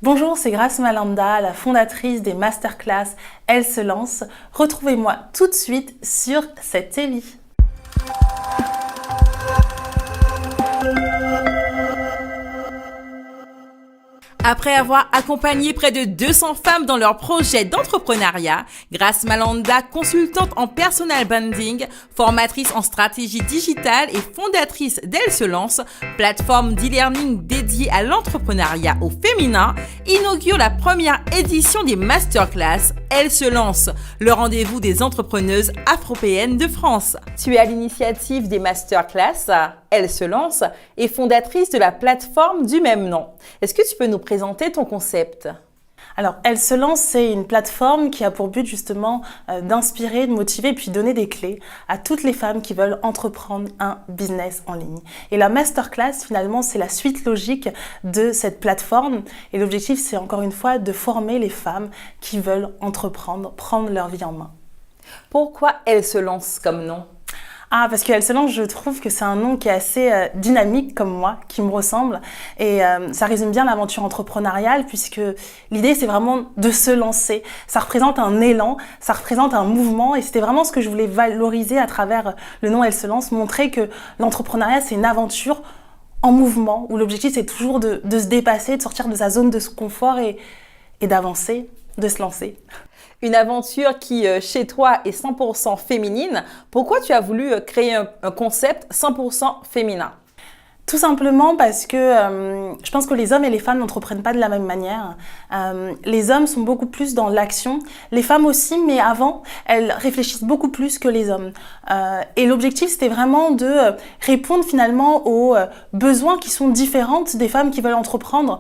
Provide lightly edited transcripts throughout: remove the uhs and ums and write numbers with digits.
Bonjour, c'est Grace Malanda, la fondatrice des masterclass Elle se lance. Retrouvez-moi tout de suite sur cette télé. Après avoir accompagné près de 200 femmes dans leur projet d'entrepreneuriat, Grace Malanda, consultante en personal branding, formatrice en stratégie digitale et fondatrice d'Elle se lance, plateforme d'e-learning dédiée à l'entrepreneuriat au féminin, inaugure la première édition des masterclass Elle se lance, le rendez-vous des entrepreneuses afropéennes de France. Tu es à l'initiative des masterclass Elle se lance et fondatrice de la plateforme du même nom. Est-ce que tu peux nous présenter ton concept ? Alors, Elle se lance, c'est une plateforme qui a pour but justement d'inspirer, de motiver et puis donner des clés à toutes les femmes qui veulent entreprendre un business en ligne. Et la masterclass, finalement, c'est la suite logique de cette plateforme. Et l'objectif, c'est encore une fois de former les femmes qui veulent entreprendre, prendre leur vie en main. Pourquoi Elle se lance comme nom ? Parce qu'Elle se lance, je trouve que c'est un nom qui est assez dynamique comme moi, qui me ressemble. Et ça résume bien l'aventure entrepreneuriale puisque l'idée, c'est vraiment de se lancer. Ça représente un élan, ça représente un mouvement et c'était vraiment ce que je voulais valoriser à travers le nom Elle se lance, montrer que l'entrepreneuriat, c'est une aventure en mouvement où l'objectif, c'est toujours de se dépasser, de sortir de sa zone de confort et d'avancer, de se lancer. Une aventure qui, chez toi, est 100% féminine. Pourquoi tu as voulu créer un concept 100% féminin ? Tout simplement parce que je pense que les hommes et les femmes n'entreprennent pas de la même manière. Les hommes sont beaucoup plus dans l'action, les femmes aussi, mais avant, elles réfléchissent beaucoup plus que les hommes. Et l'objectif, c'était vraiment de répondre finalement aux besoins qui sont différents des femmes qui veulent entreprendre.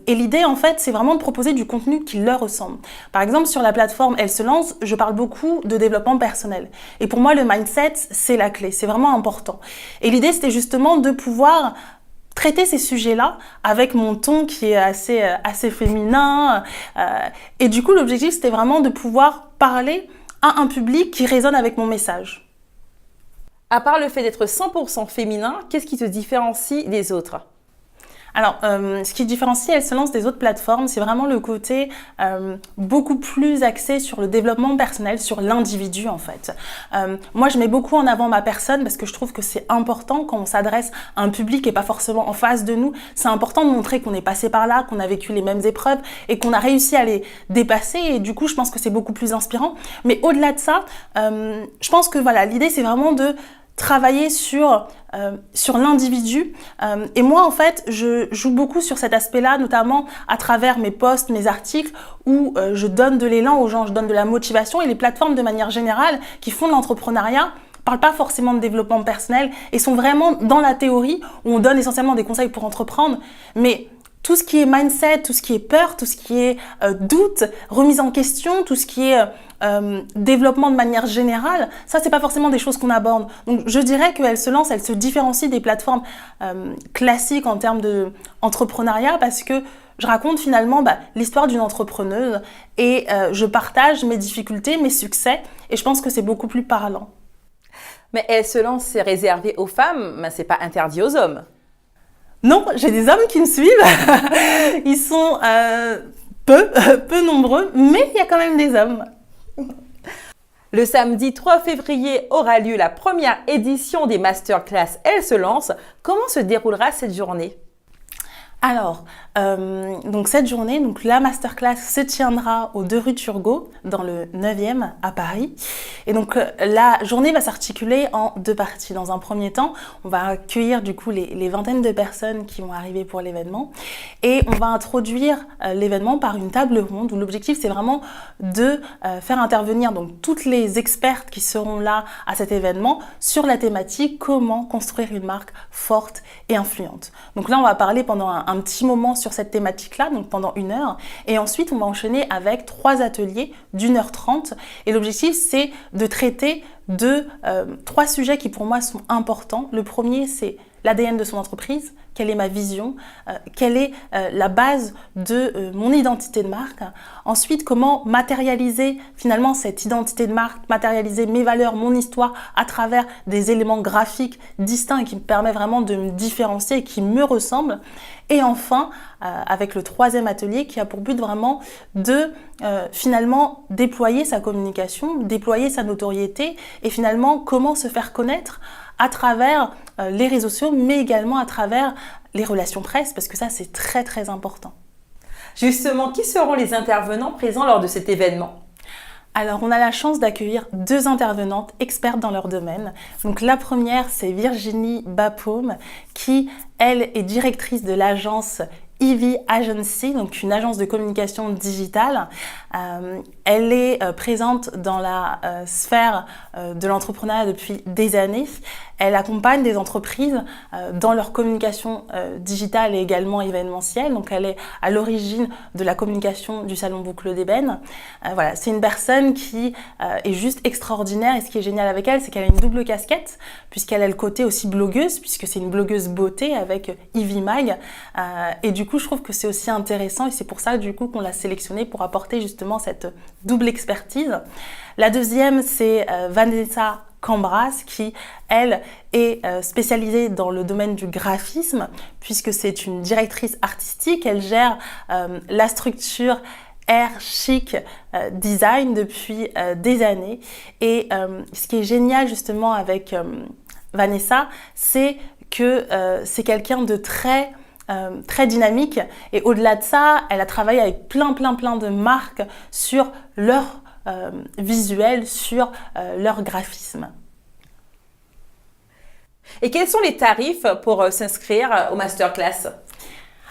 Et l'idée, en fait, c'est vraiment de proposer du contenu qui leur ressemble. Par exemple, sur la plateforme Elle se lance, je parle beaucoup de développement personnel. Et pour moi, le mindset, c'est la clé, c'est vraiment important. Et l'idée, c'était justement de pouvoir traiter ces sujets-là avec mon ton qui est assez féminin. Et du coup, l'objectif, c'était vraiment de pouvoir parler à un public qui résonne avec mon message. À part le fait d'être 100% féminin, qu'est-ce qui te différencie des autres ? Alors, ce qui différencie Elle se lance des autres plateformes, c'est vraiment le côté beaucoup plus axé sur le développement personnel, sur l'individu en fait. Moi, je mets beaucoup en avant ma personne parce que je trouve que c'est important quand on s'adresse à un public et pas forcément en face de nous. C'est important de montrer qu'on est passé par là, qu'on a vécu les mêmes épreuves et qu'on a réussi à les dépasser. Et du coup, je pense que c'est beaucoup plus inspirant. Mais au-delà de ça, je pense que voilà, l'idée, c'est vraiment de travailler sur l'individu. Et moi, en fait, je joue beaucoup sur cet aspect-là, notamment à travers mes posts, mes articles, où je donne de l'élan aux gens, je donne de la motivation. Et les plateformes, de manière générale, qui font de l'entrepreneuriat, parlent pas forcément de développement personnel et sont vraiment dans la théorie, où on donne essentiellement des conseils pour entreprendre. Mais tout ce qui est mindset, tout ce qui est peur, tout ce qui est doute, remise en question, tout ce qui est développement de manière générale, ça, c'est pas forcément des choses qu'on aborde. Donc, je dirais qu'elle se lance, elle se différencie des plateformes classiques en termes d'entrepreneuriat parce que je raconte finalement l'histoire d'une entrepreneuse et je partage mes difficultés, mes succès et je pense que c'est beaucoup plus parlant. Mais Elle se lance, c'est réservé aux femmes, mais c'est pas interdit aux hommes. Non, j'ai des hommes qui me suivent. Ils sont peu nombreux, mais il y a quand même des hommes. Le samedi 3 février aura lieu la première édition des masterclass Elle se lance. Comment se déroulera cette journée ? Alors, donc cette journée, donc la masterclass se tiendra aux 2 rue Turgot, dans le 9e à Paris. Et donc la journée va s'articuler en 2 parties. Dans un premier temps, on va accueillir du coup les vingtaines de personnes qui vont arriver pour l'événement. Et on va introduire l'événement par une table ronde où l'objectif c'est vraiment de faire intervenir donc toutes les expertes qui seront là à cet événement sur la thématique comment construire une marque forte et influente. Donc là, on va parler pendant un petit moment sur cette thématique-là, donc pendant 1 heure. Et ensuite, on va enchaîner avec 3 ateliers d'1h30. Et l'objectif, c'est de traiter de 3 sujets qui, pour moi, sont importants. Le premier, c'est l'ADN de son entreprise, quelle est ma vision, quelle est la base de mon identité de marque. Ensuite, comment matérialiser finalement cette identité de marque, matérialiser mes valeurs, mon histoire à travers des éléments graphiques distincts qui me permettent vraiment de me différencier et qui me ressemblent. Et enfin, avec le troisième atelier qui a pour but vraiment de finalement déployer sa communication, déployer sa notoriété et finalement comment se faire connaître à travers les réseaux sociaux, mais également à travers les relations presse, parce que ça, c'est très, très important. Justement, qui seront les intervenants présents lors de cet événement ? Alors, on a la chance d'accueillir 2 intervenantes expertes dans leur domaine. Donc, la première, c'est Virginie Bapaume, qui, elle, est directrice de l'agence EV Agency, donc une agence de communication digitale. Elle est présente dans la sphère de l'entrepreneuriat depuis des années. Elle accompagne des entreprises dans leur communication digitale et également événementielle. Donc, elle est à l'origine de la communication du Salon Boucle d'Ébène. Voilà, c'est une personne qui est juste extraordinaire. Et ce qui est génial avec elle, c'est qu'elle a une double casquette, puisqu'elle a le côté aussi blogueuse, puisque c'est une blogueuse beauté avec Ivy Mag. Et du coup, je trouve que c'est aussi intéressant et c'est pour ça, du coup, qu'on l'a sélectionnée pour apporter justement cette double expertise. La deuxième, c'est Vanessa Cambras qui, elle, est spécialisée dans le domaine du graphisme puisque c'est une directrice artistique. Elle gère la structure Air Chic Design depuis des années. Et ce qui est génial justement avec Vanessa, c'est que c'est quelqu'un de très dynamique et au-delà de ça, elle a travaillé avec plein de marques sur leur visuel, sur leur graphisme. Et quels sont les tarifs pour s'inscrire au masterclass ?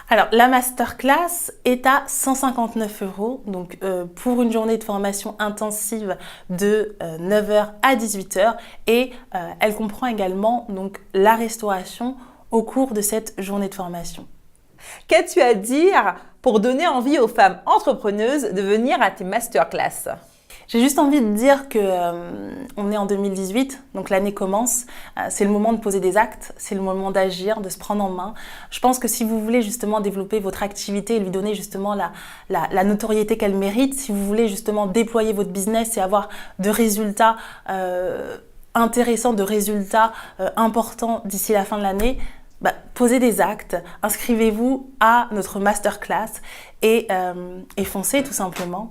Alors, la masterclass est à 159 €, donc pour une journée de formation intensive de 9h à 18h et elle comprend également donc la restauration au cours de cette journée de formation. Qu'as-tu à dire pour donner envie aux femmes entrepreneuses de venir à tes masterclass ? J'ai juste envie de dire que on est en 2018, donc l'année commence. C'est le moment de poser des actes, c'est le moment d'agir, de se prendre en main. Je pense que si vous voulez justement développer votre activité et lui donner justement la notoriété qu'elle mérite, si vous voulez justement déployer votre business et avoir de résultats intéressants, de résultats importants d'ici la fin de l'année, posez des actes, inscrivez-vous à notre masterclass et foncez tout simplement.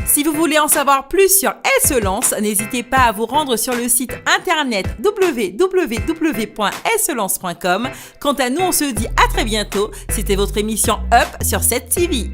Si vous voulez en savoir plus sur Elle se lance, n'hésitez pas à vous rendre sur le site internet www.elselance.com. Quant à nous, on se dit à très bientôt. C'était votre émission Up sur 7TV.